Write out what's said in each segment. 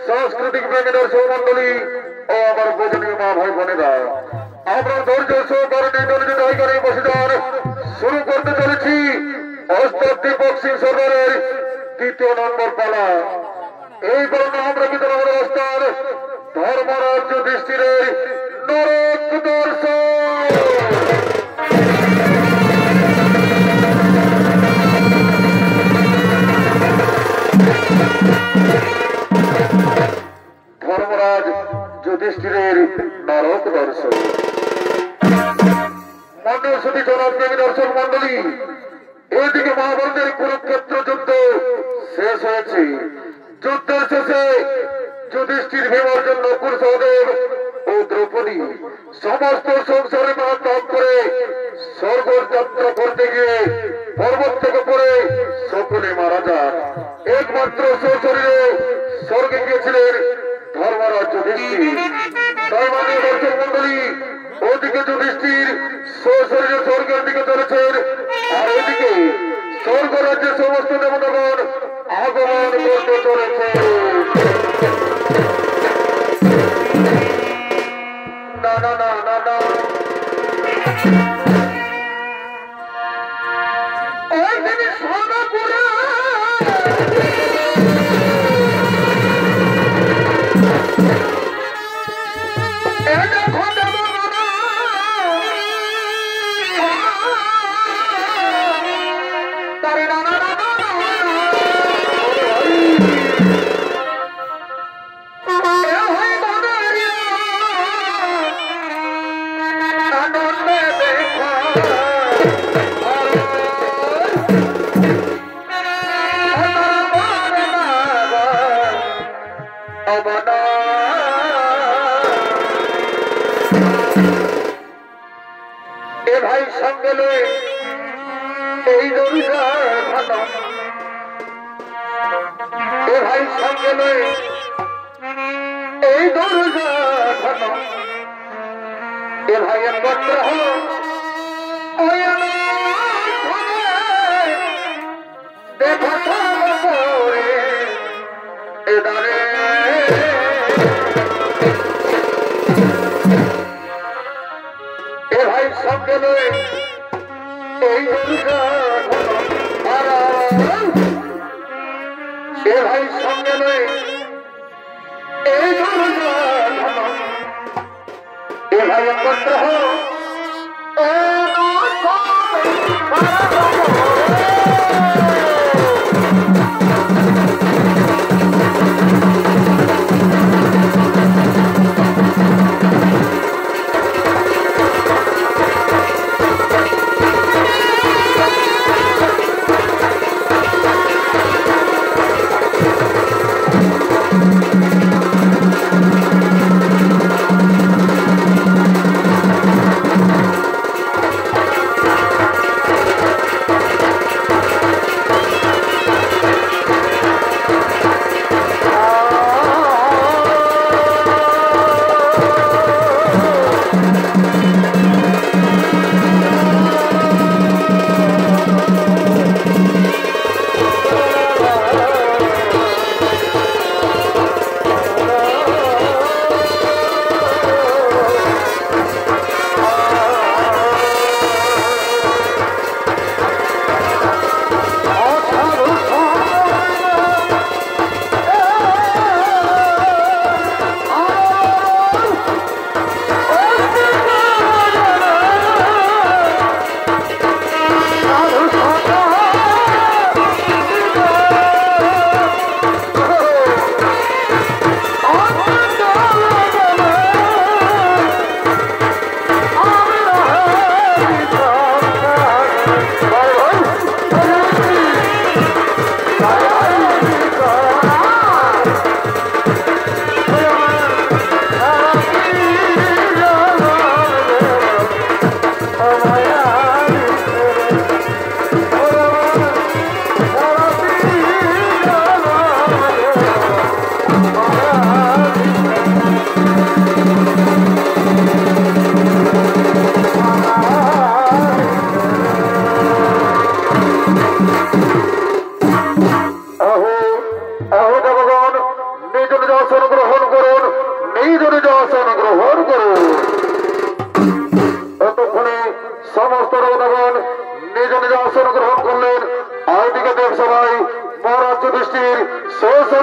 সাংস্কৃতিক প্রেমী দর্শক মন্ডলী ও আমার পূজনীয় মা ভাই বোনেরা, আমরা ধৈর্য সহকারে নির্ধারিত করে বসে যান। শুরু করতে চলেছি অষ্টাদী বক্সিং সর্দারের ২য় নম্বর পালা। এই কারণে আমরা কিন্তু আমাদের অস্তাদ ধর্মরাজ যুধিষ্ঠিরের নরক দর্শন। ধর্মরাজ যুধিষ্ঠিরের নরক দর্শন। মন্ডল সুধী জনপ্রেমী দর্শক মন্ডলী, এদিকে মহাভারতের কুরুক্ষেত্র যুদ্ধ শেষ হয়েছে। যুদ্ধের শেষে যুধিষ্ঠির ভীমার্জুন নকুল সহদেব ও দ্রৌপদী সমস্ত সংসারে ত্যাগ করে স্বর্গ যাত্রা করতে গিয়ে পর্বত থেকে পড়ে সকলে মারা যান। একমাত্র সশরীরে স্বর্গে গিয়েছিলেন ধর্মরাজ যুধিষ্ঠির। তাই মানে দর্শক মন্ডলী, ওদিকে যুধিষ্ঠির সশরীরে স্বর্গের দিকে চলেছেন, আর ওদিকে স্বর্গ রাজ্যের সমস্ত দেবতাগণ আগমন করতে চলেছে। না না না না না, ভাই সঙ্গে লয়ে এই দরজা ভালো, এ ভাই সঙ্গে লয়ে এই দরজা ভালো, এ ভাই একমাত্র হলো দেখো করে এদারে সঙ্গে লয়ে এই দরজা এ ভাই সঙ্গে লয়ে এই দরজা এ ভাই একমাত্র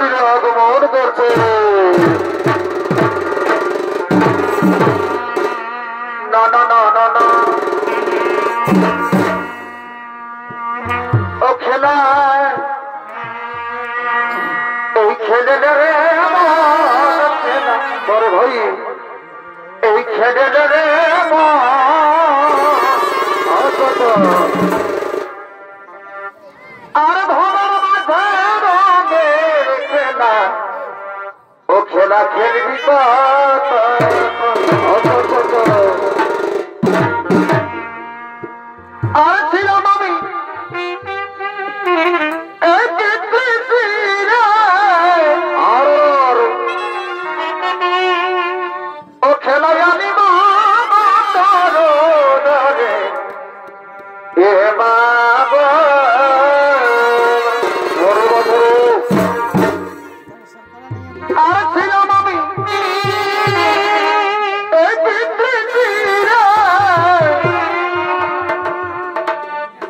বীর আগমন করছে না না না না না ও খেলা এই খেলে রে খেলা বড় ভাই এই খেলে রে আর ভোরের মাঝে রঙের খেলা ও খেলা খেলবি আর ছিলাম আমি ও খেলা জানি এ বাবা আর ছিলাম আমি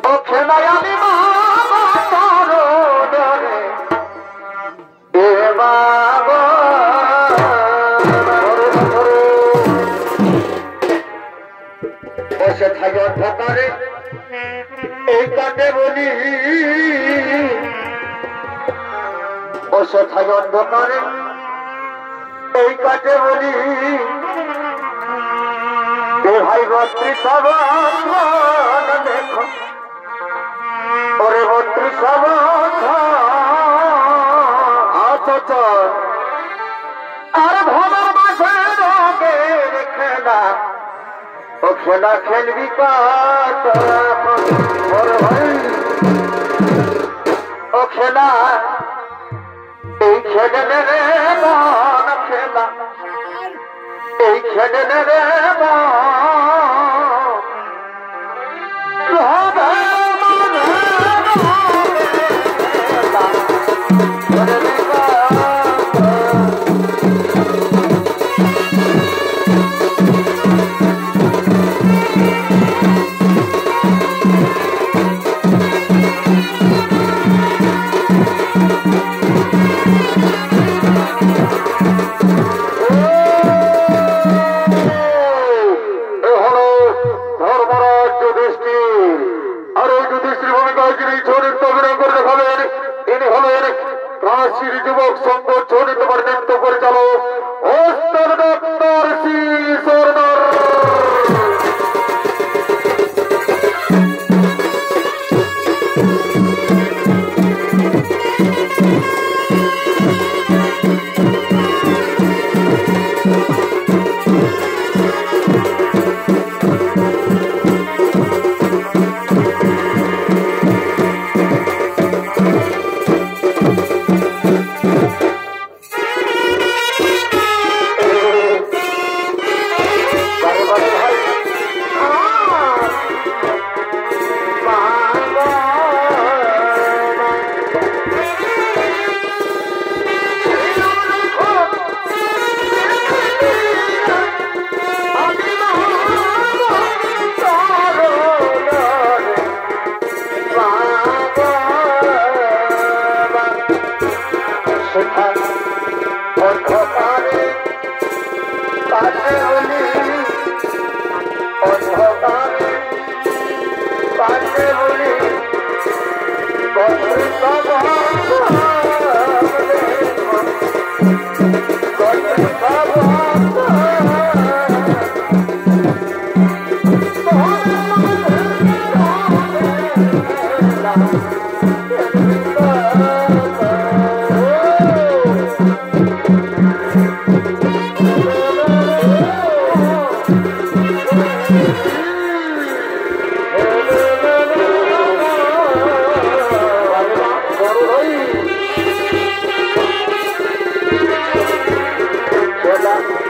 ও খেলা জানি এ বাবা বসে থাকে অন্ধকারে এই কাটে বলি বসে থাকে অন্ধকারে এই কাটে বলি এ ভাই বত্রিশ দেখো ওরে 32 আচ্ছা আর ভোরের মাঝে রঙের খেলা ও খেলা খেলবি ও খেলা এই খেলে রে মন খেলা এই খেলে রে যুবক সংঘ চলিত নেতৃত্ব পরিচালক ওস্তাদ ডক্টর সি সরদার Hola.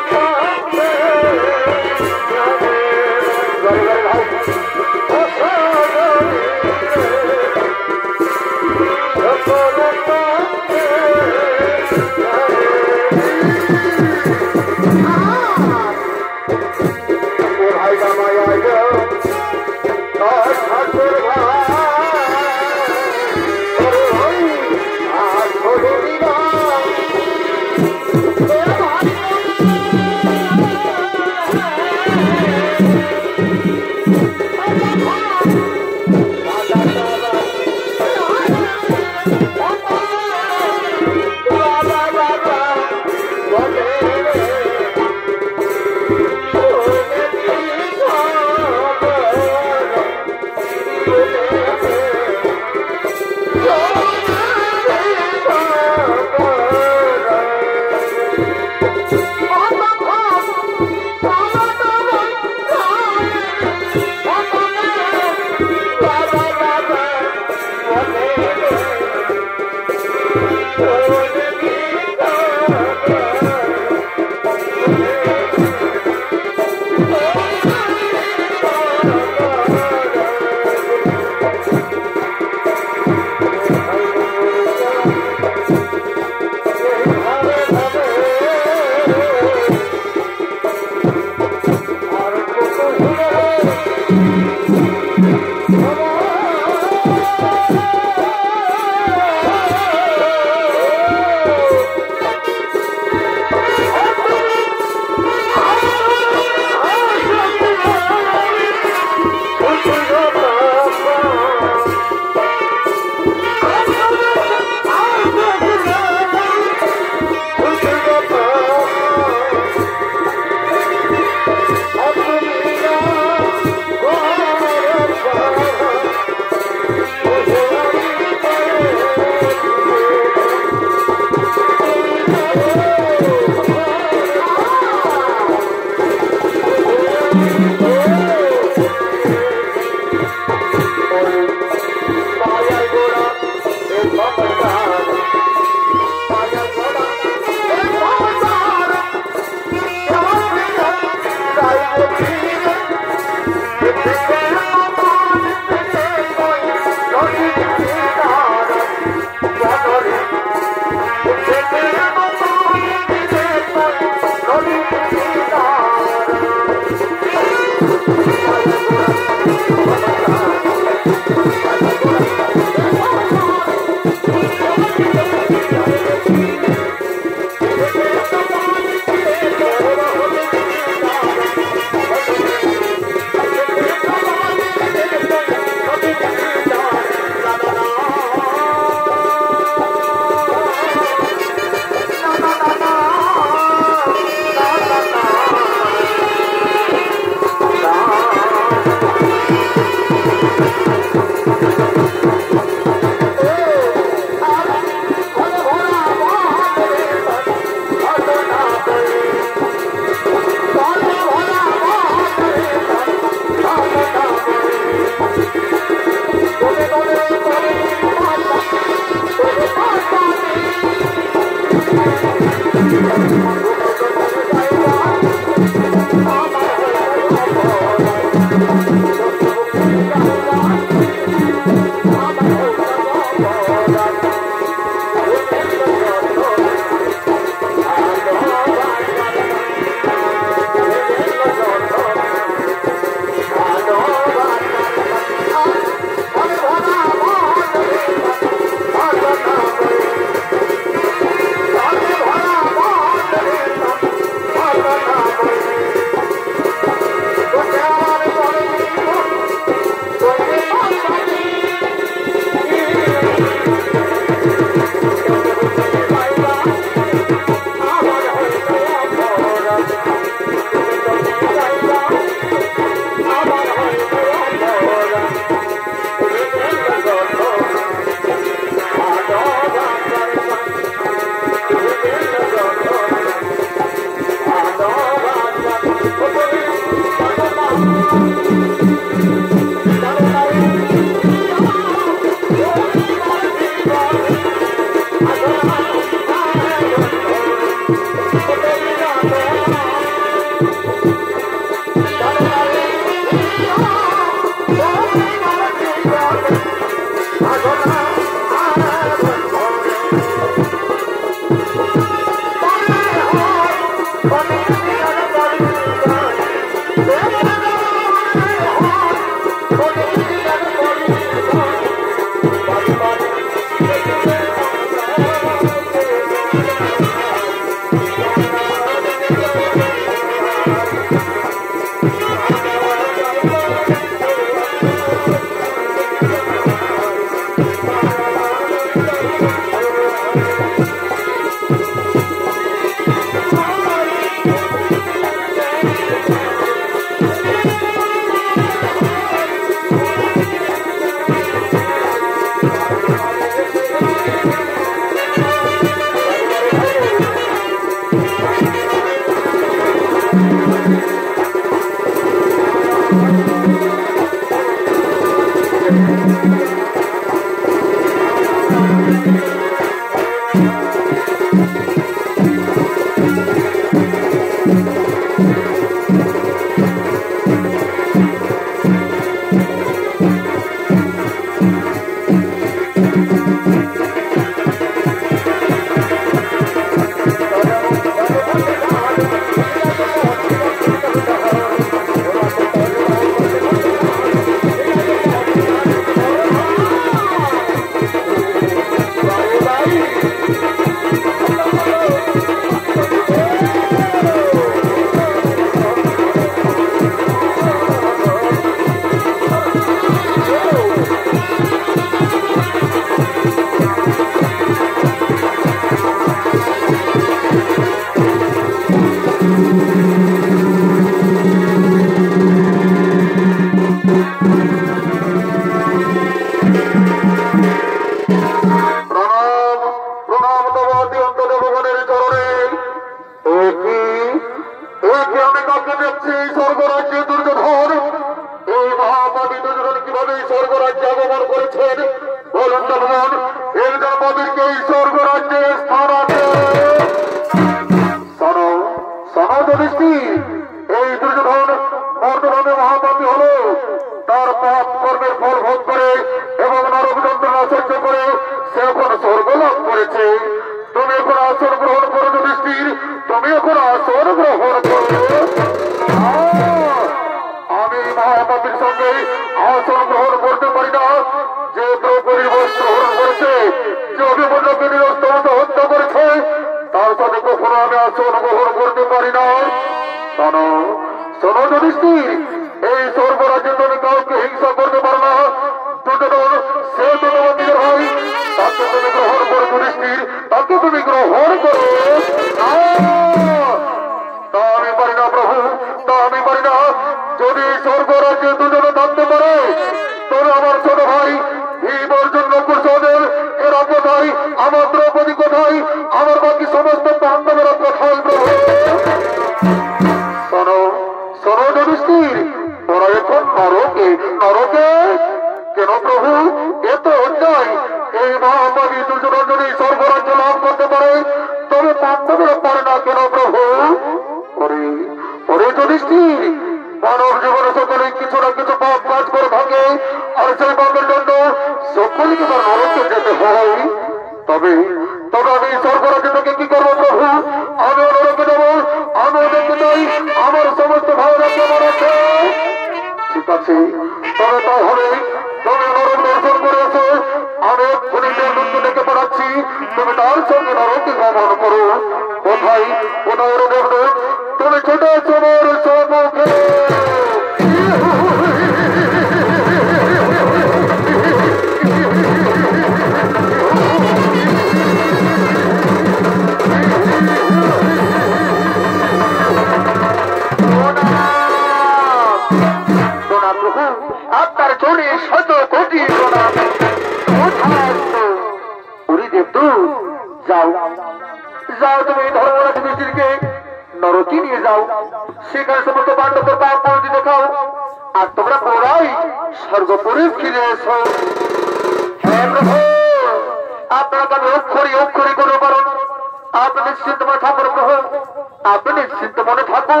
নিশ্চিন্ত মনে থাকুন।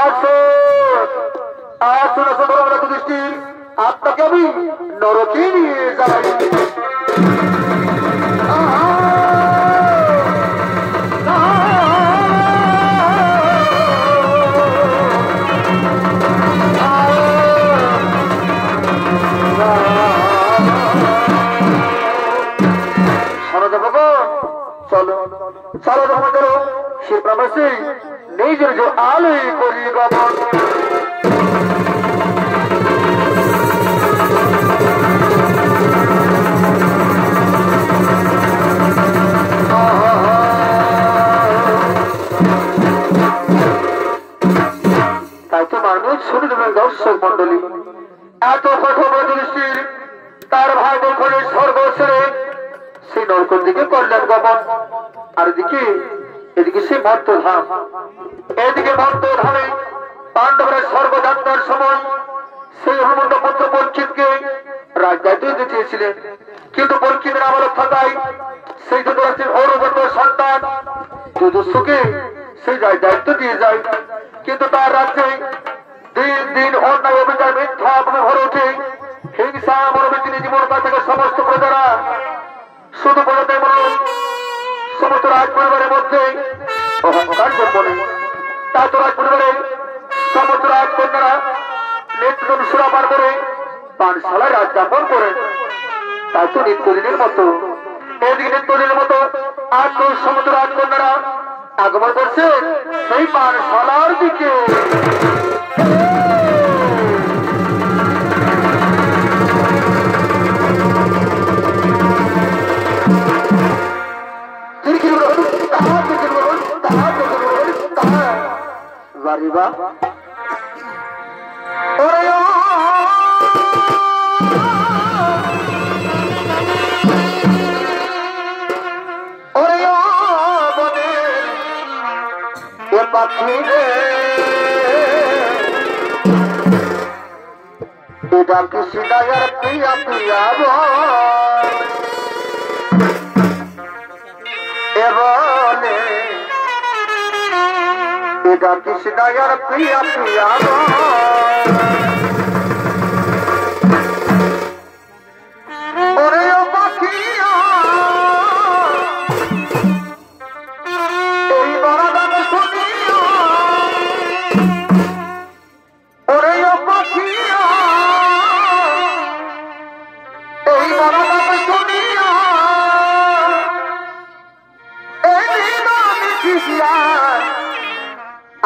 আসুন আসুন আসুন আমরা দৃষ্টি আপনাকে আমি নরকে নিয়ে যাই। চলো চলো আমাদের সে প্রবাসী নিজের যে আলোই করি গমন। তাই তো মানুষ শুনে দেবেন দর্শক মন্ডলী, এত কঠোর দৃষ্টির তার ভাই বলখনের স্বর্গ ছেড়ে সেই নরকের দিকে করলেন গমন। আর এদিকে সেই মর্তধাম, এদিকে মর্তধামে পাণ্ডবরা স্বর্গযাত্রার সময় সেই হনুমন্ত পুত্র পরীক্ষিতকে রাজদায়িত্ব দিতে চেয়েছিলেন, কিন্তু পরীক্ষিতের আমলত থাকায় সেই ধৃতরাষ্ট্রের অরুগত সন্তান যুধিষ্ঠিরকে সেই দায়িত্ব দিয়ে যায়। কিন্তু তার রাজ্যে দিন দিন অন্যায় অবিচার মিথ্যা ভরে ওঠে, হিংসা মনোবৃত্তি জীবনতা থেকে সমস্ত প্রজারা শুধু বলতে মনে সমস্ত রাজ পরিবারের মধ্যে অহংকার জন্মনে। তাই তো রাজ পরিবারের সমস্ত রাজকন্যারা নেত্রজন সুরাপার করে পানশালায় রাজ যাপন করেন। তাই তো নিত্যদিনের মতো এদিকে নিত্যদিনের মতো আজ সমস্ত রাজকন্যারা আগমন করছে সেই পানশালার দিকে। এটা কৃষি দায়ার প্রিয়া প্রিয়া বলে, এটা কৃষি দায়ার প্রিয়া প্রিয়া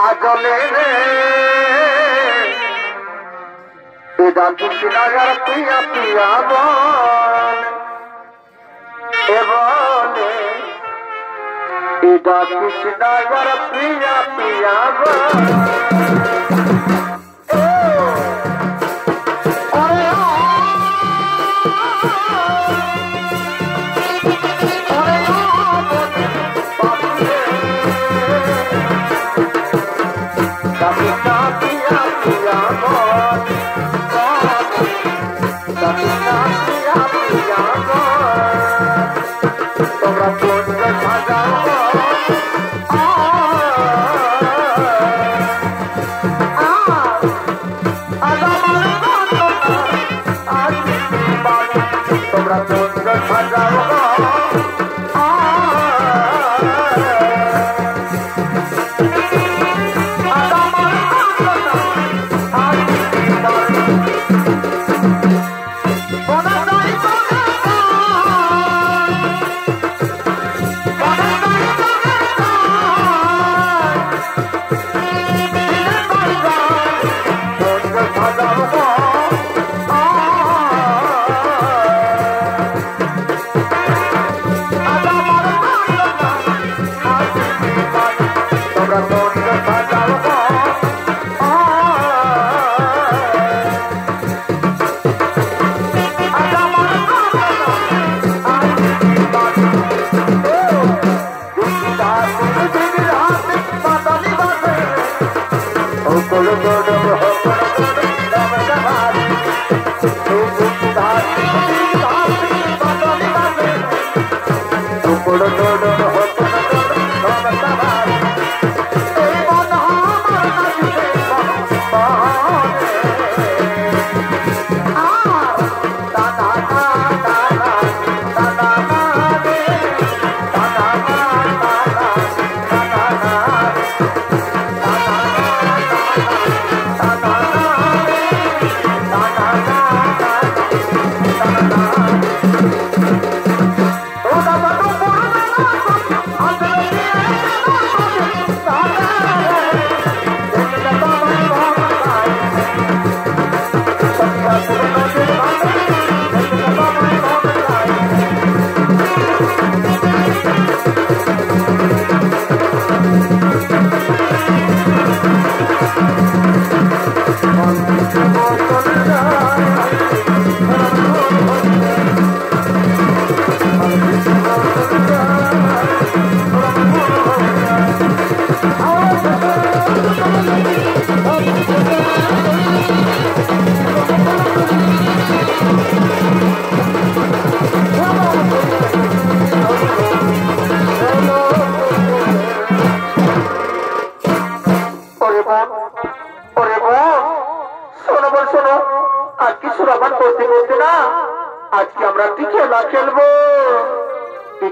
আজলে রে এটা কৃষ্ণাগার প্রিয়া প্রিয়া বলে, এটা কৃষ্ণাগার প্রিয়া প্রিয়া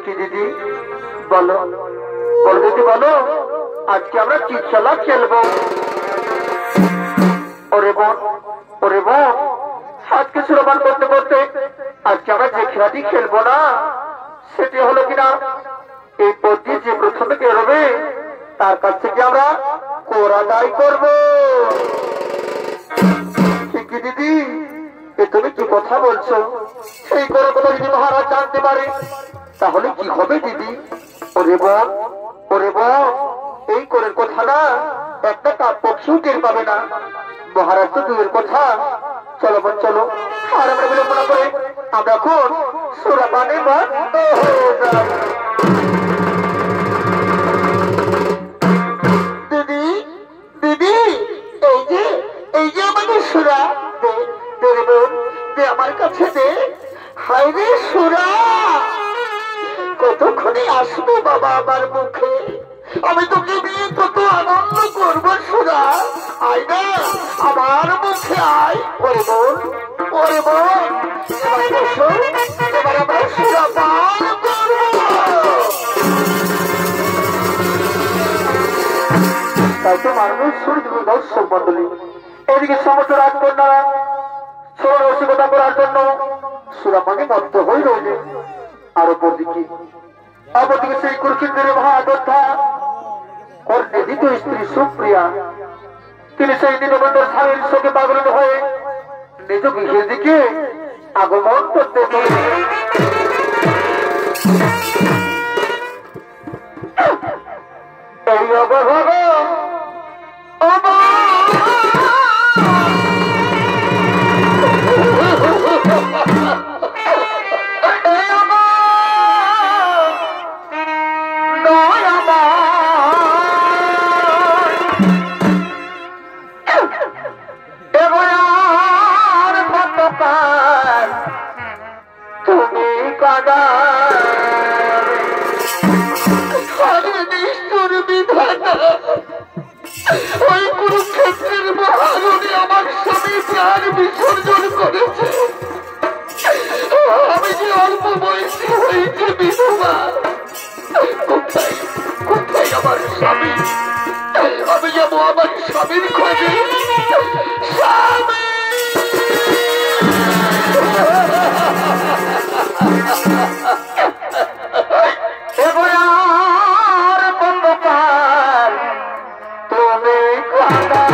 কি দিদি বলো বলো দিদি বলো আজকে আমরা কি খেলা খেলবো? ওরে বোন আজকে সুরপান করতে করতে আজকে আমরা যে খেলাটি খেলবো না সেটি হলো কিনা এই পদ্ধতি যে প্রথমে বেরোবে তার কাছ থেকে আমরা কোরা দায় করবো। কি দিদি এ তুমি কি কথা বলছো? সেই কোরা কথা যদি মহারাজ জানতে পারে তাহলে কি হবে দিদি? ওরে বোন এই কোরের কথা না একটা কাপ পক্ষীও টের পাবে না। মহারাজ তো দূরের কথা। চলো বোন চলো, আর আমরা বিলম্ব না করে আমরা এখন সুরাপানে মত হয়ে যাব। দিদি দিদি এই যে আমাদের সুরা দে বোন দে আমার কাছে দে। হায় রে সুরা কতক্ষণে আসবে বাবা আমার মুখে? আমি তোকে নিয়ে কত আনন্দ করবো সুরা। আয় না আমার মুখে আয়। ওরে বোন এবার বসো, এবার আমরা সুরা পান করবো। তাই তো মানুষ শুরু দর্শক মন্ডলী এদিকে সমস্ত রাজকন্যারা ছোট রসিকতা করার জন্য সুরাপানে মত্ত হয়ে রয়েছে। আর অপরদিকে সেই কুরুক্ষেত্রের মহাযোদ্ধা ওর নিধিত স্ত্রী সুপ্রিয়া তিনি সেই দীনবন্ধুর স্বামীর শোকে পাগলিত হয়ে নিজ গৃহের দিকে আগমন করতে এই অবভাব বিসর্জন করেছে। আমি যে অল্প বয়সে হয়েছে বিধবা। কোথায় আমার স্বামী? আমি যাবো আমার স্বামীর খোঁজে। স্বামী এবার কতকাল তুমি কাঁদা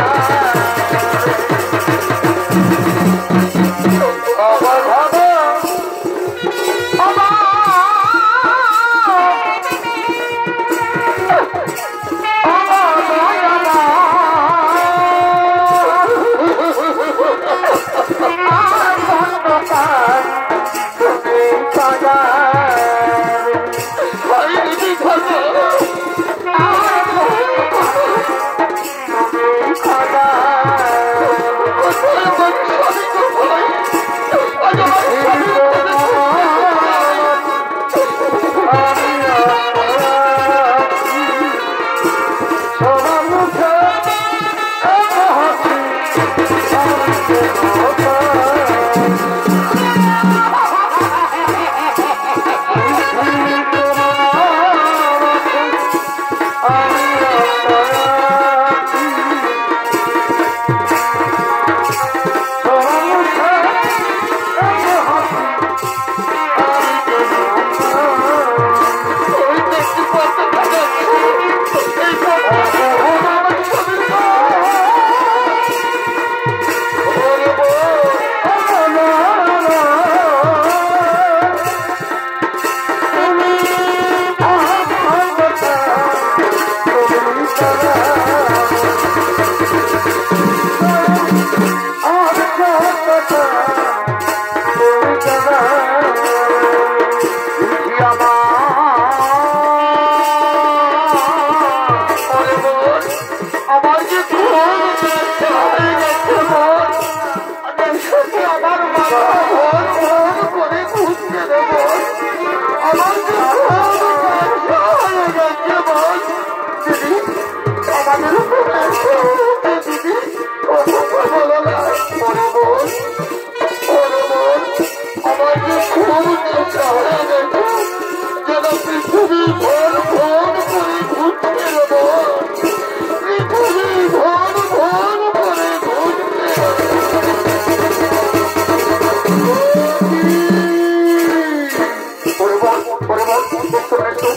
বল এসো এসো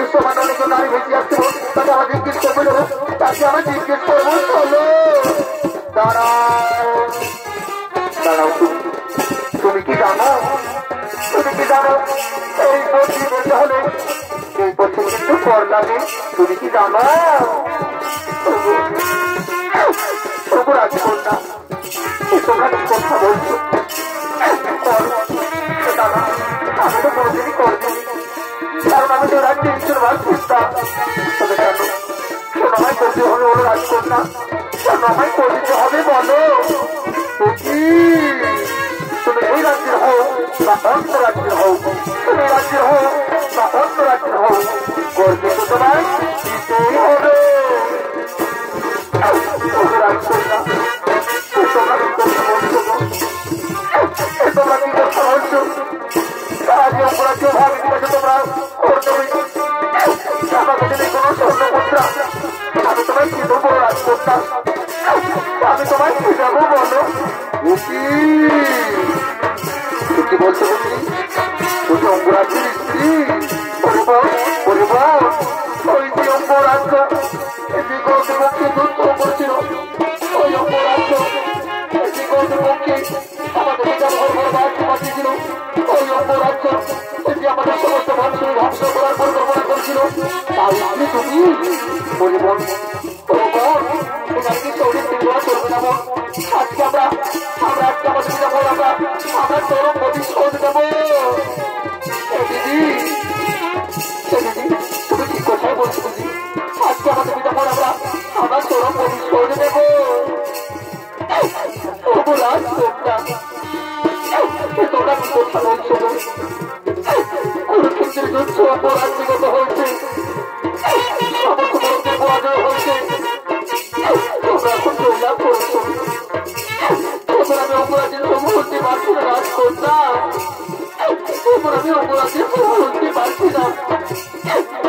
এসো মানে অনেক নারী ভেসে আসছে তাকে আমার জিজ্ঞেস করবো যাবো তাকে আমার জিজ্ঞেস করবো চলো দাঁড়াও দাঁড়াও তুমি কি জানো এই পথে যেতে হলে এই পথে কিন্তু কর লাগে তুমি কি জানো রাজকন্যা তোমরা কথা বলছো দাদা আমি তো কোনোদিনই করবিনি কারণ আমি তো রাজ্যে ঈশ্বর ভাগ করতাম তবে কেন আমায় করতে হবে বলো রাজকন্যা কেন আমায় করে দিতে হবে বলো তুমি এই রাজ্যের হও বা অন্য রাজ্যের হও তুমি রাজ্যের হও বা অন্য রাজ্যের হও করতে তো তোমায় দিতেই হবে রাজকন্যা তোমরা কি কথা বলছো তোমরা কি কথা বলছো আজ অপরাধ ভাবে দিয়েছো তোমরা আমার কাছে নেই কোনো স্বর্ণ মুদ্রা আমি তোমায় কি দেবো রাজকন্যা আমি তোমায় কি দেবো বলো কি বলছো তুমি অঙ্গরাজ্যের স্ত্রী পরিবার ওই যে অঙ্গরাজ্য এটি কর্তৃপক্ষে যুদ্ধ করছিল ওই অঙ্গরাজ্য এটি কর্তৃপক্ষে আমাদের ঘর বাড়তে পাঠিয়েছিল ওই অঙ্গরাজ্য এটি আমাদের সমস্ত মানুষের ধ্বংস করার পরিকল্পনা করেছিল তাই আপনি তুমি পরিবার তোমাকে শরীর নির্বাহ করবে না আজকে আমরা আজকে আমাদের পিতা আমরা চরম প্রতিশোধ দেবো দিদি তুমি ঠিক কথাই বলছো দিদি আজকে আমাদের পিতা আমরা চরম প্রতিশোধ দেবো তোমরা কি কথা বলছো কুরুক্ষেত্রের যুদ্ধ অপরাধীগত হয়েছে সমস্ত বড়দের পরাজয় হয়েছে তোমরা এখন জয়লাভ করেছো এখন আমি অপরাধীর প্রভু হতে পারছি না রাজকন্যা এখন আমি অপরাধীর প্রভু হতে পারছি না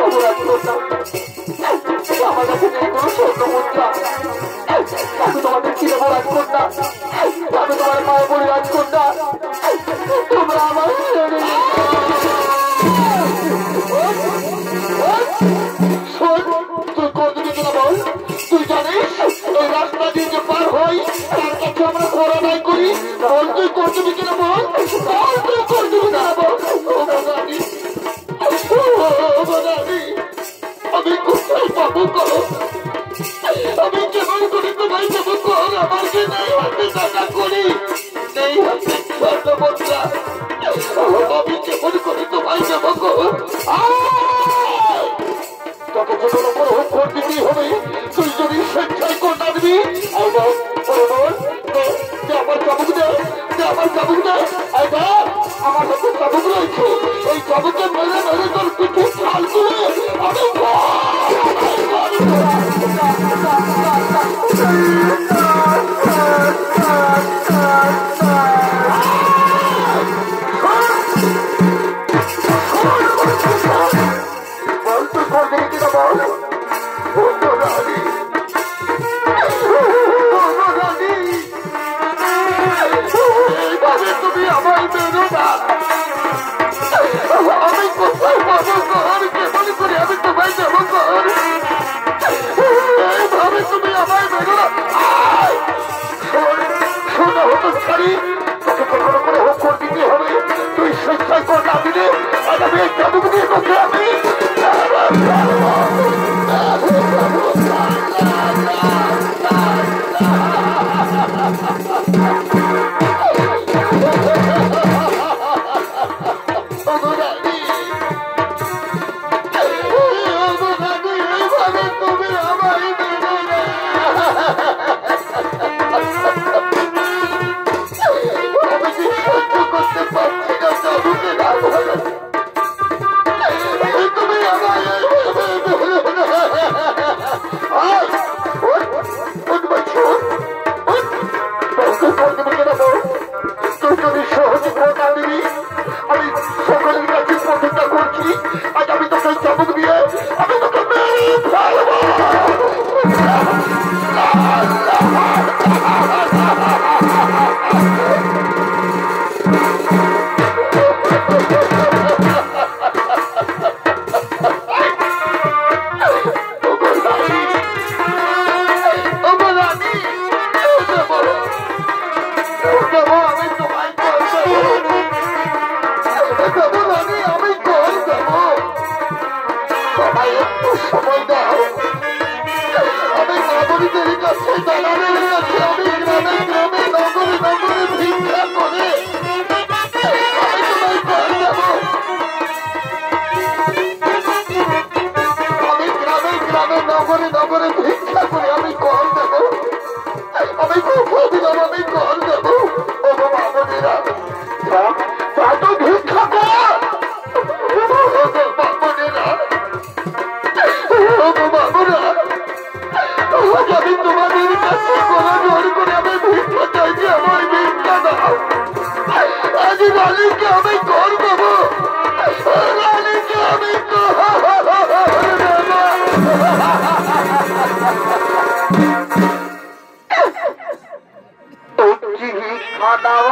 অপরাধকন্যা আমার কাছে নেই কোনো স্বর্ণ মুদ্রা আমি তোমাদের কি দেবো রাজকন্যা আমি তোমার মায়ের বলি রাজকন্যা তোমরা আমার তুই কতদিন কিনা বল তুই জানিস এই রাস্তা দিয়ে যে পার হই তার কাছে আমরা করোনায় করি বল তুই করবি কিনা বল তুই করবি কিনা বল আমি কোথায় পাবো করো আমি কেমন করি তোমায় দেবো কর আমার যে নেই হাতে টাকা করি নেই হাতে স্বর্ণ মুদ্রা আমি কেমন করি তোমায় দেবো কর তোকে যে কোনো বড় ভোট দিতেই হবে তুই যদি স্বেচ্ছায় কর না দিবি আমার চাবুক দে আমার চাবুক দে আমার হাতে চাবুক রয়েছে ওই চাবুকে মেরে মেরে তোর পিঠে ছাল করে আমি তুমি আমায় বেরো না আমি কোথায় পাবো ঘর কেমন করে আমি তোমায় দেবো ঘর এইভাবে তুমি আমায় বেরো না শোনা হতো ছাড়ি তোকে কখনো করে হোক করে দিতে হবে তুই স্বেচ্ছায় কর না দিলে আর আমি এই চাবুক দিয়ে তোকে আমি একটু সময় দাও। আমি নাগরিকদের কাছে দালালের কাছে আমি গ্রামে গ্রামে নগরে নগরে ভিক্ষা করে আমি তোমায় ঘর দেব। আমি গ্রামে গ্রামে নগরে নগরে ভিক্ষা করে আমি ঘর দেব। আমি কথা দিলাম আমি ঘর দেব। ও মামনিরা তো ভিক্ষা কর। মামনিরা আমি তোমাদের কাছে গলা জোর করে আমি ভিক্ষা চাইছি। আমার ভিক্ষা দাও। আজ রানীকে আমি ঘর দেবো। রানীকে আমি ভিক্ষা দাও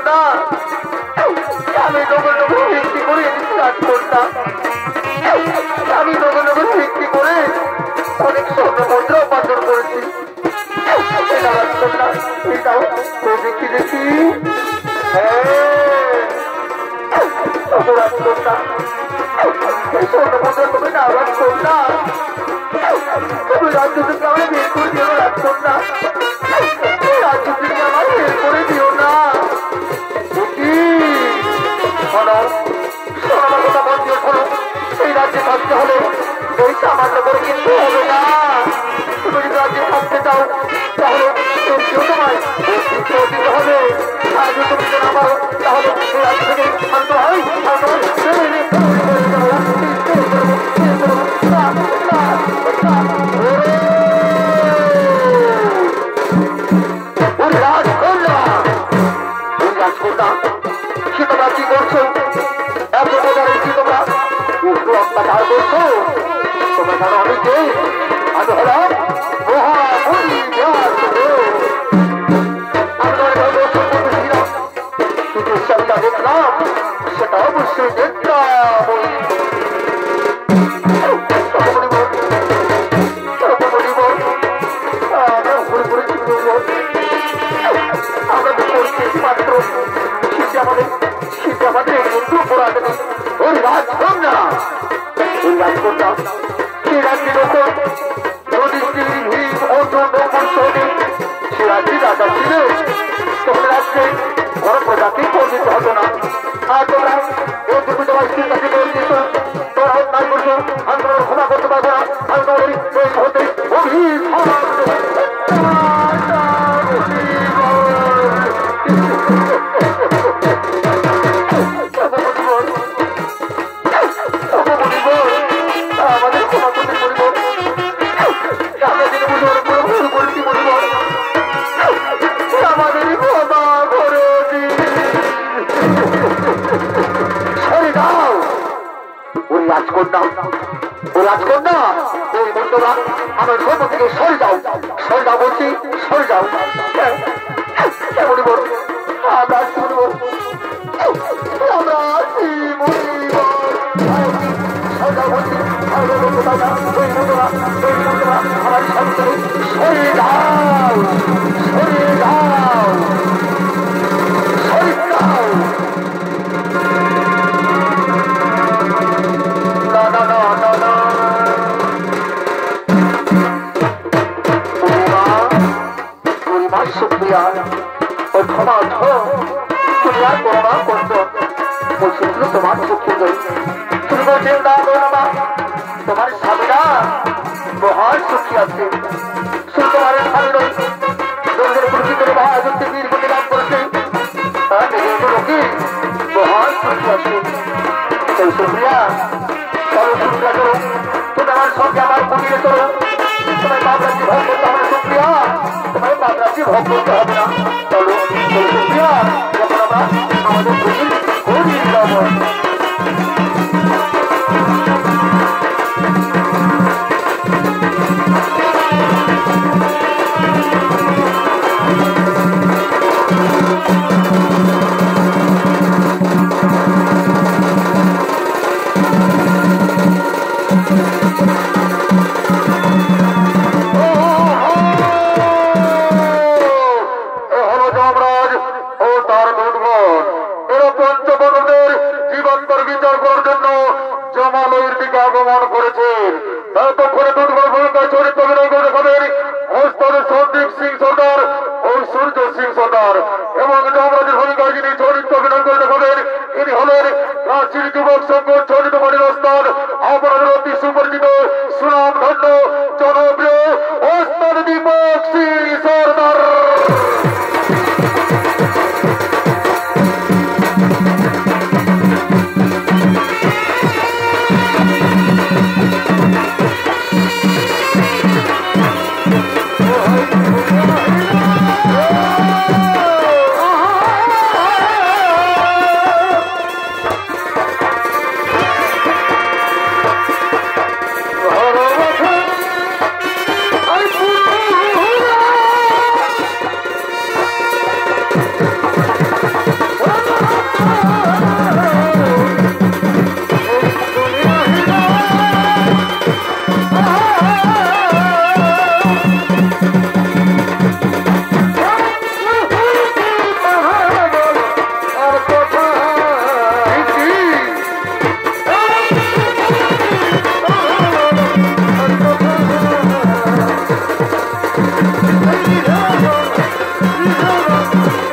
না আমি নগর নগর ভিত্তি করে এনেছি রাজকন্যা আমি নগর নগর ভিত্তি করে অনেক স্বর্ণ মুদ্রা উপার্জন করেছি রাজকন্যা এটাও দেখি দেখি রাজকন্যা এই স্বর্ণ মুদ্রা তুমি না রাজকন্যা তুমি রাজ্য থেকে আমার বের করে দিও রাজকন্যা রাজ্য থেকে আমার বের করে দিও না আমার কথা মন দিয়ে শোনো এই রাজ্যে থাকতে হলে এই সামান্য করে কিন্তু হবে না তুমি যদি রাজ্যে থাকতে চাও তাহলে তোমায় দিতে হবে আর যদি তুমি নামাও তাহলে এই রাজ্য থেকে শান্ত হয় কি করছো এত বোঝার কি তোমরা অত্যাচার করছো তোমরা জানো আমি কে আমি হলাম মহামণি দেখলাম সেটা অবশ্যই দেখলাম আমরা তো করছি মাত্র আমাদের বন্ধু পড়াতে ওই রাজকন্যা ওই রাজকন্যা সে রাজ্যে যখন যুধিষ্ঠির ভীম অর্জুন নকুল সে রাজ্যে রাজা ছিল তখন রাজ্যে বড় প্রজাতি পরিচিত হতো না আর তোমরা এই দুটো তোমার স্ত্রীর কাছে বলে দিয়েছ তোমরা অন্যায় করছো আমি তোমার ক্ষমা করতে পারবো না আমি তোমার এই হতে রাজকন্যা এই বন্ধুরা আমার সর্ব থেকে সরে যাও বলছি সরে যাও তোমার স্বামীরা মহান সুখী আছে তোমার স্বামী লাভ করেছে মহান সুখী আছে সেই সুক্রিয়া চলো সুক্রিয়া করো তুমি আমার সঙ্গে আমার মন্দিরে চলো তোমার বাবরাজি ভোগ করতে হবে সুক্রিয়া তোমার বাবরাজি ভোগ করতে হবে না চলো সুক্রিয়া যখন আমরা আমাদের করিয়ে যাবো আগমন করেছেন ততক্ষণে দুর্বল ভূমিকা চরিত্র অভিনয় করে দেখাবেন ওস্তাদ সন্দীপ সিং সর্দার ও সূর্য সিং সর্দার এবং যমরাজের ভূমিকায় যিনি চরিত্র অভিনয় করে দেখাবেন ইনি হলেন রাঁচির যুবক সংঘ চরিত বাড়ির ওস্তাদ আপনাদের অতি সুপরিচিত সুনাম ধন্য জনপ্রিয় ওস্তাদ দীপক সিং সর্দার। Oh,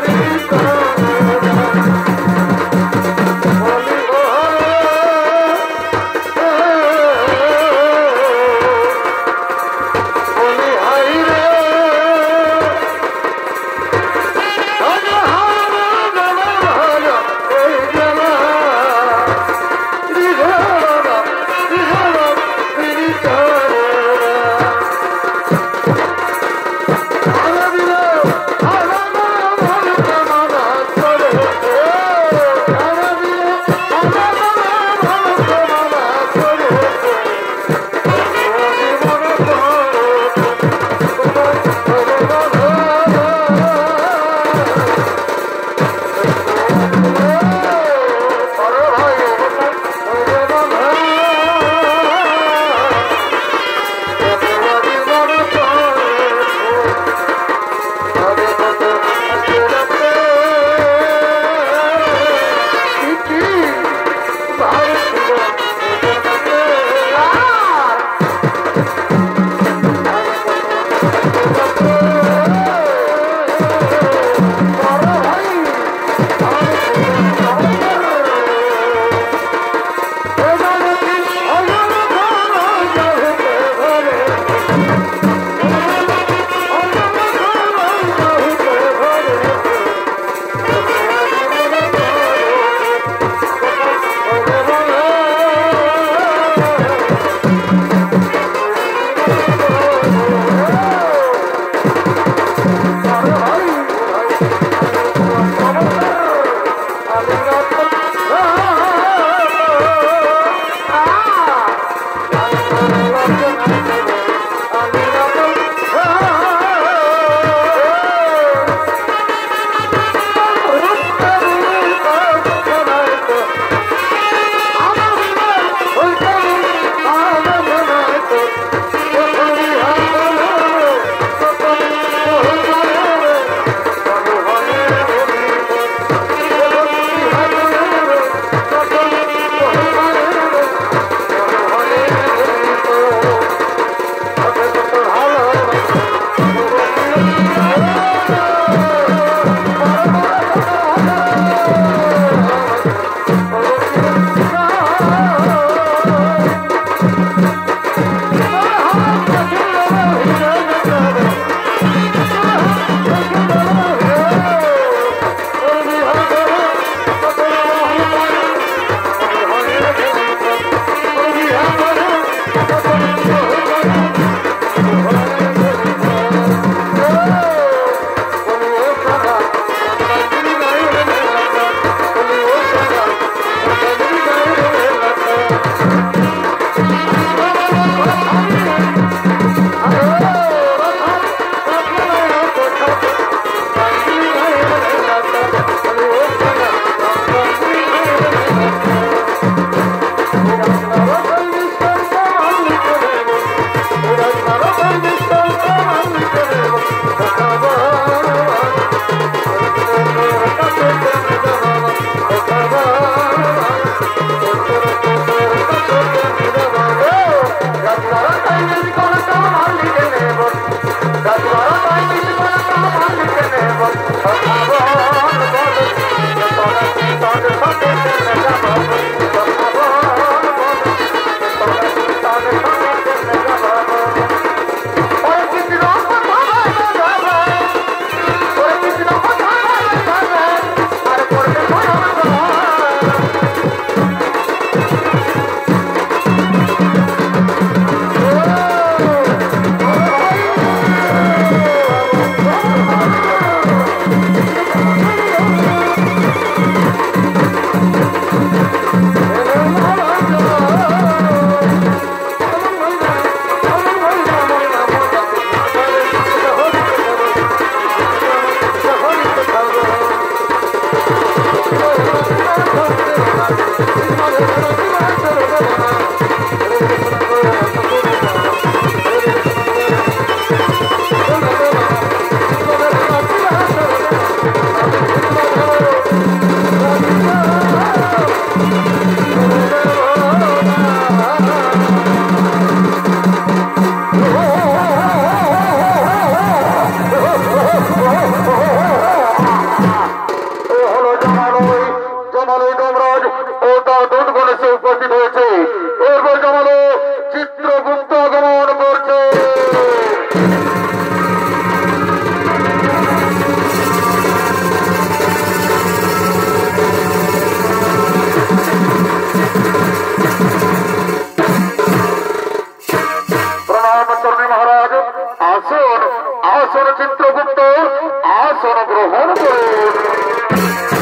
গ্রহণ করুন।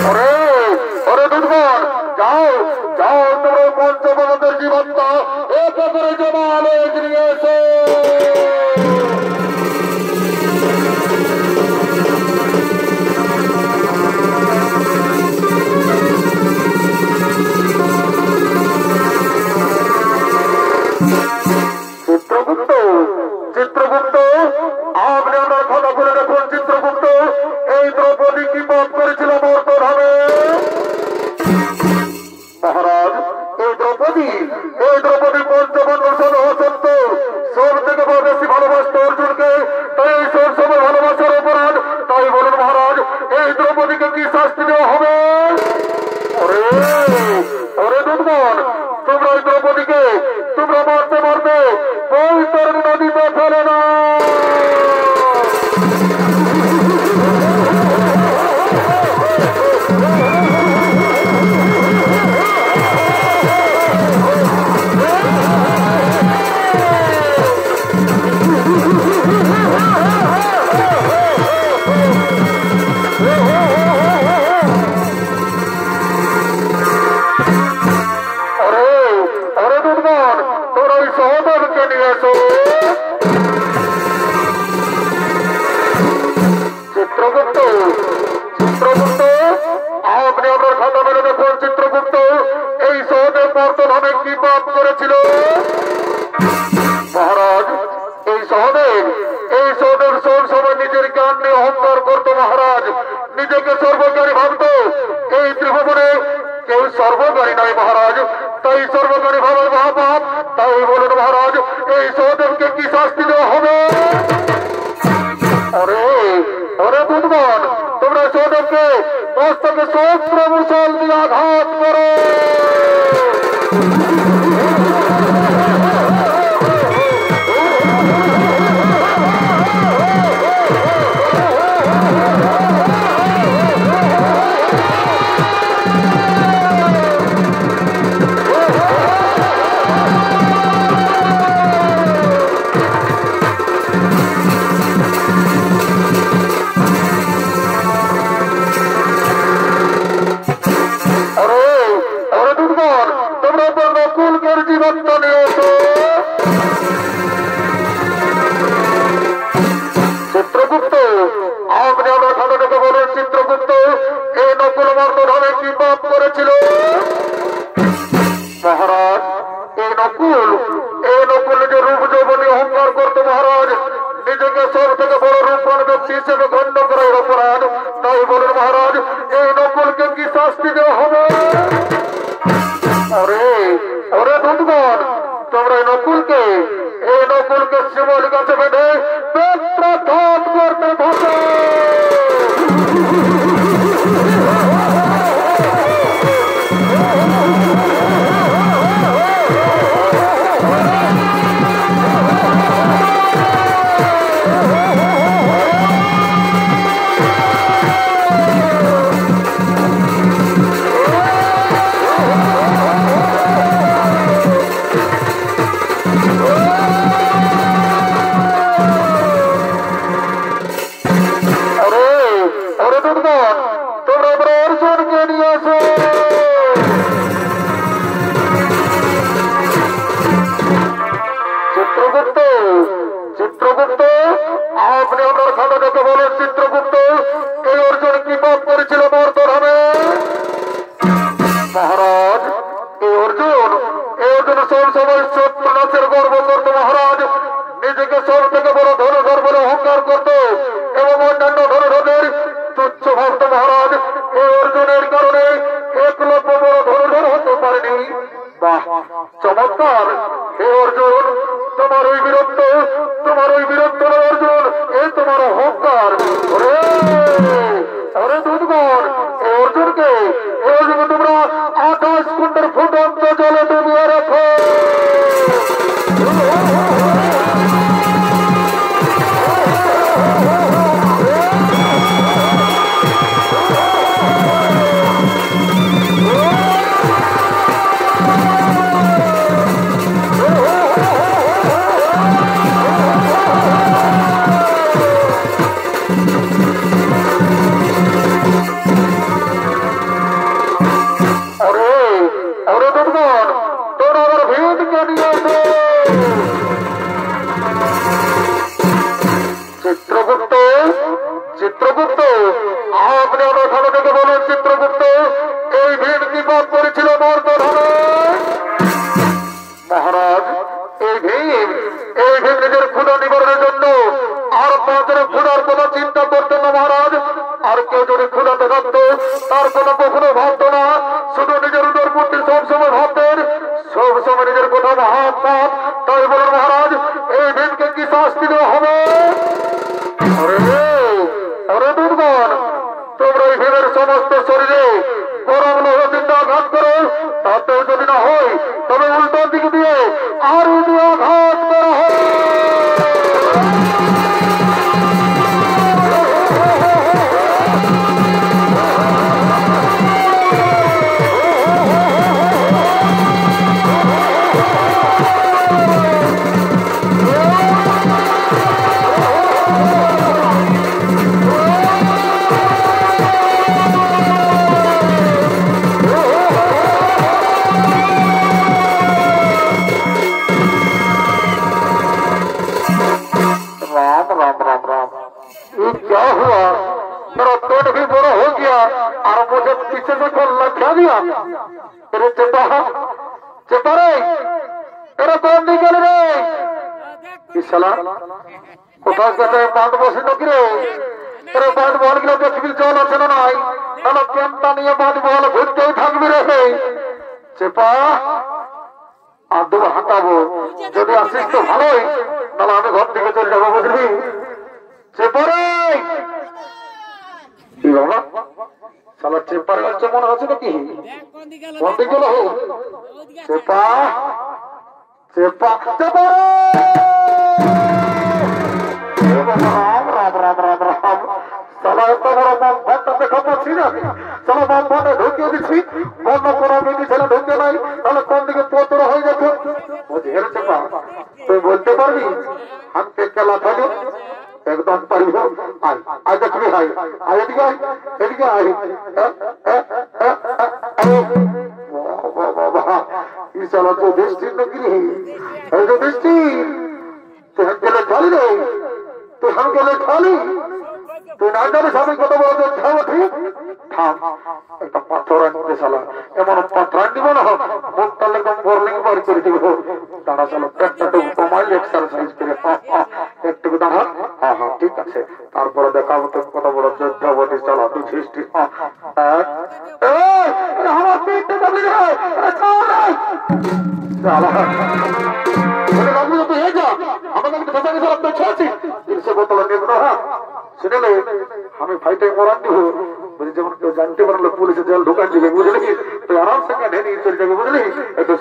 ওরে ওরে দুর্বল, যাও যাও, তোমরা পঞ্চবনের জীবনটা একেবারে জমালে নিয়ে এসো। চিত্রগুপ্ত, চিত্রগুপ্ত, আপনি আমার কথা বলে দেখুন। চিত্রগুপ্ত, এই দ্রৌপদী কি পাপ করেছিল মর্তধামে? মহারাজ, এই দ্রৌপদী পঞ্চবন্ধুর সাথে অসত্য সব থেকে বেশি ভালোবাসত অর্জুনকে, তাই সব সময় ভালোবাসার অপরাধ। তাই বলুন মহারাজ, এই দ্রৌপদীকে কি শাস্তি দেওয়া হবে? ওরে ওরে দুর্বল, তোমরা এই দ্রৌপদীকে তোমরা মারতে মারতে পবিত্র নদীতে ফেলে না। চিত্রগুপ্ত, চিত্রগুপ্ত, আপনি আপনার খাতা মেলে দেখুন। চিত্রগুপ্ত, এই সহদেব মর্তধামে কি পাপ করেছিল? মহারাজ, এই সহদেব সব সময় নিজের জ্ঞান নিয়ে অহংকার করত। মহারাজ, নিজেকে সর্বজ্ঞানী ভাবত। এই ত্রিভুবনে কেউ সর্বজ্ঞানী নয় মহারাজ, তাই সর্বজ্ঞানী ভাবার মহাপাপ। তাই বলুন মহারাজ, এই সহদেবকে কি শাস্তি দেওয়া হবে? ওরে ওরে দুর্বল, তোমরা সহদেবকে মস্তকে সহস্র মুসল দিয়ে আঘাত করো। চিত্রগুপ্ত, আপনি আমার খাতা থেকে বলুন। চিত্রগুপ্ত, এই নকুল মর্তধামে কি পাপ করেছিল? মহারাজ, এই নকুল নিজের রূপ যৌবনী অহংকার করত। মহারাজ, নিজেকে সব থেকে বড় রূপবান ব্যক্তি হিসেবে গণ্য করার অপরাধ। তাই বলুন মহারাজ, এই নকুলকে কি শাস্তি দেওয়া হবে? ওরে ওরে দুর্বল, তোমরা এই নকুলকে শিমল গাছে বেঁধে পেত্রাঘাত করতে থাকো। চিত্রগুপ্ত, আপনি আপনার খাতা থেকে বলেন। চিত্রগুপ্ত, এই অর্জুন কি পাপ করেছিল মর্তধামে? মহারাজ, এই অর্জুন সব সময় শত্রু নাচের গর্ব করত। মহারাজ, নিজেকে সব থেকে বড় ধনুধর বলে অহংকার করত এবং অন্যান্য ধনুধরদের তুচ্ছ ভাবত। মহারাজ, এই অর্জুনের কারণে একলব্য বড় ধনুধর হতে পারেনি। বাহ, চমৎকার! হে অর্জুন, তোমার ওই বীরত্ব নয় অর্জুন, এই তোমার অহংকার। ওরে দুর্গণ, এই অর্জুনকে তোমরা 28 কুণ্ডের ফুটন্ত জলে ডুবিয়ে রাখো। আপনি আমার ভালো থেকে বলুন চিত্রগুপ্ত, এই ভীম কি পাপ করেছিল মর্দধনে? মহারাজ, এই ভীম নিজের ক্ষুধা নিবারণের জন্য আর তাদের ক্ষুধার কোনো চিন্তা করতেন না মহারাজ। আর কেউ যদি ক্ষুধাতে থাকতো তার কোনো কখনো ভাবতো না, শুধু নিজের উদর প্রতি সবসময় ভাবতেন, সবসময় নিজের কথা মহাপাপ। তাই বলুন মহারাজ, এই ভীমকে কি শাস্তি দেওয়া হবে? আরে দুর্গণ, তোমরা এই ভীমের সমস্ত শরীরে গরম লোহবিন্দ আঘাত করো, তাতেও যদি না হয় তবে উল্টোর দিকে দিয়ে আরো দিয়ে আঘাত করা হয়। क्या हुआ? मेरा पेट भी बड़ा हो गया और मुझे पीछे से खोलना क्या दिया? तेरे चेपा रे, तेरा कौन निकल रे? इस साला কোথাও গেছে বাঁধ বসে নাকি রে? তোর বাঁধ বল গুলো দেখবি জল আছে না নাই? তাহলে প্যান্টটা নিয়ে বাঁধ বল ঘুরতেই থাকবি রে। চেপা আর দুটো হাঁটাবো, যদি আসিস তো ভালোই, তাহলে আমি ঘর থেকে চলে যাবো বুঝলি। চেপারে কি বাবা সালা চেপার হচ্ছে মনে হচ্ছে নাকি? কোন দিকে গেল? চেপা চেপা চেপারে রাম রাম রাম রাম রাম। সালা এত বড় বাম্পারটা দেখা পাচ্ছি না, সালা বাম্পারটা ঢুকিয়ে দিচ্ছি, অন্য কোনো মেয়ে ছেলে ঢুকে নাই, তাহলে কোন দিকে তোতরা হয়ে যেত। বুঝে চেপা তুই বলতে পারবি হাতে খেলা থাকে? একদম পারিব। আয় দেখবি, আয় আয় এদিকে, আয় এদিকে, আয় ইশালা তো বৃষ্টির নাকি রে? এই তো বৃষ্টি, তুই হাত গেলে খালি রে, তুই হাত গেলে খালি, তুই না জানিস আমি কত বড় যোদ্ধা ঠিক? থাম, একটা পাথর আনতে শালা, এমন পাথর দিব না মুখটা লেখম বর্লিং বার করে দিব। দাঁড়া শালা, পেটটা কমাইল এক্সারসাইজ করে, একটু দাঁড়া। হ্যাঁ হ্যাঁ ঠিক আছে, তারপরে দেখাবো তুমি কত বড় যোদ্ধা বটি। চালা তুই সৃষ্টি আমার পেটটা যাবি রে, তুই হয়ে যা আমাকে বোতলে নিয়ে না শুনেলে আমি ফাইটে মরান দিব। বুঝলি, যেমন কেউ জানতে পারলো পুলিশে জল ঢুকান দিবে বুঝলি, তুই আরাম সে ঢেনে চলে যাবে বুঝলি। একটু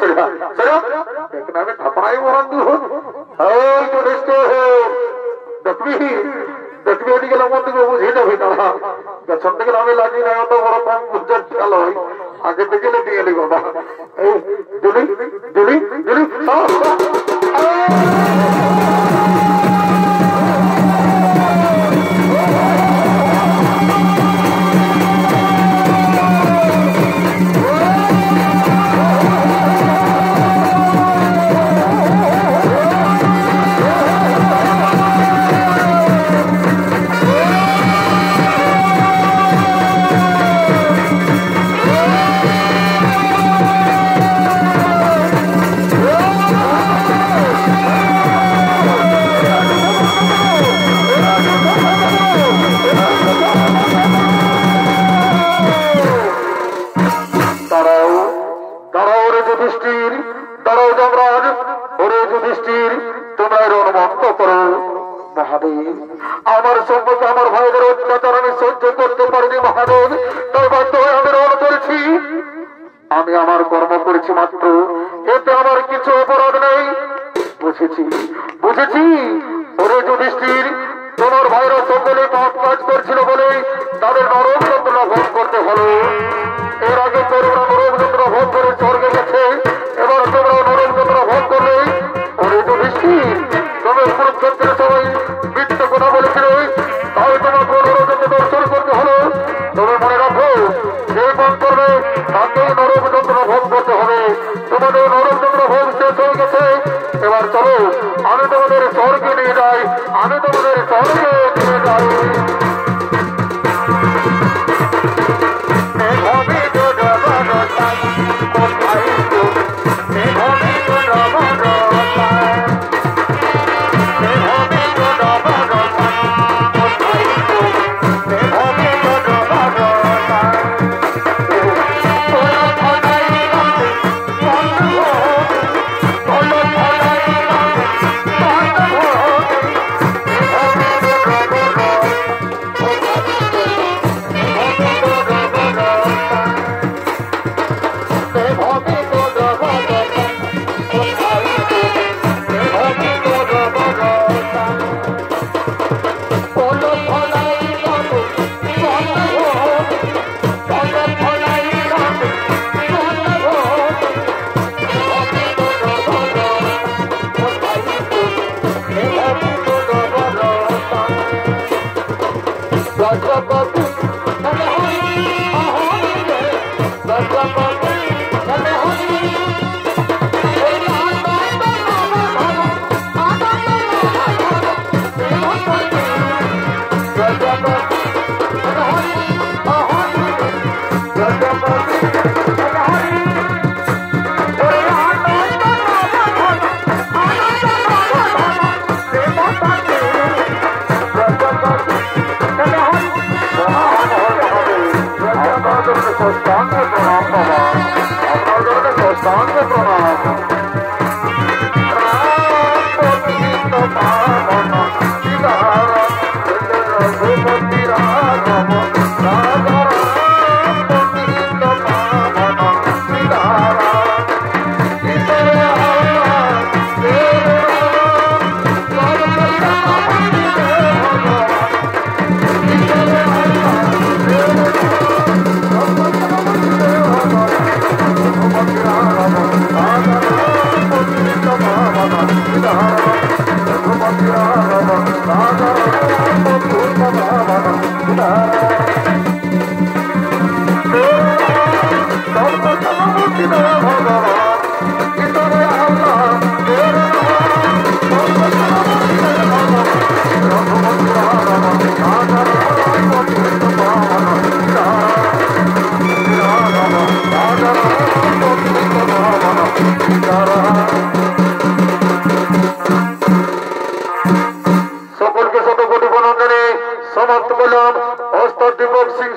আমি থাপাই মরান দিব। দেখবি দেখবি ওদিকে আমার দিকে বুঝে যাবি। তারা পেছন থেকে আমি লাগিয়ে না, অত বড় কম বুঝার খেয়াল হয়, আগে থেকে নিয়ে এলি বাবা। এই দিলি দিলি দিলি আমার সম্পর্কে আমার ভাইদের অত্যাচার আমি সহ্য করতে পারিনি মহাদেব, তাই বাধ্য হয়ে আমি রণ করেছি। আমি আমার কর্ম করেছি মাত্র, এতে আমার কিছু অপরাধ নেই। বুঝেছি বুঝেছি। ওরে যুধিষ্ঠির, তোমার ভাইরা সকলে পাপ কাজ করছিল বলে তাদের নরক যন্ত্রণা ভোগ করতে হলো। এর আগে তোমরা নরক যন্ত্রণা ভোগ করে স্বর্গে গেছে, এবার তোমরা নরক যন্ত্রণা ভোগ করলে। ওরে যুধিষ্ঠির, তুমি কুরুক্ষেত্রে সবাই মিথ্যে কথা বলেছিল, তাই তোমাকে নরক দর্শন করতে হলো। তুমি মনে রাখো, যে পাপ করবে তাকেই নরক যন্ত্রণা ভোগ করতে হবে। তোমাদের নরক যন্ত্রণা ভোগ শেষ হয়ে গেছে, এবার চলো আমি তোমাদের স্বর্গে নিয়ে সকলকে শতকোটি বন্দনে সমাপ্ত করলাম। হস্ত দীপক সিং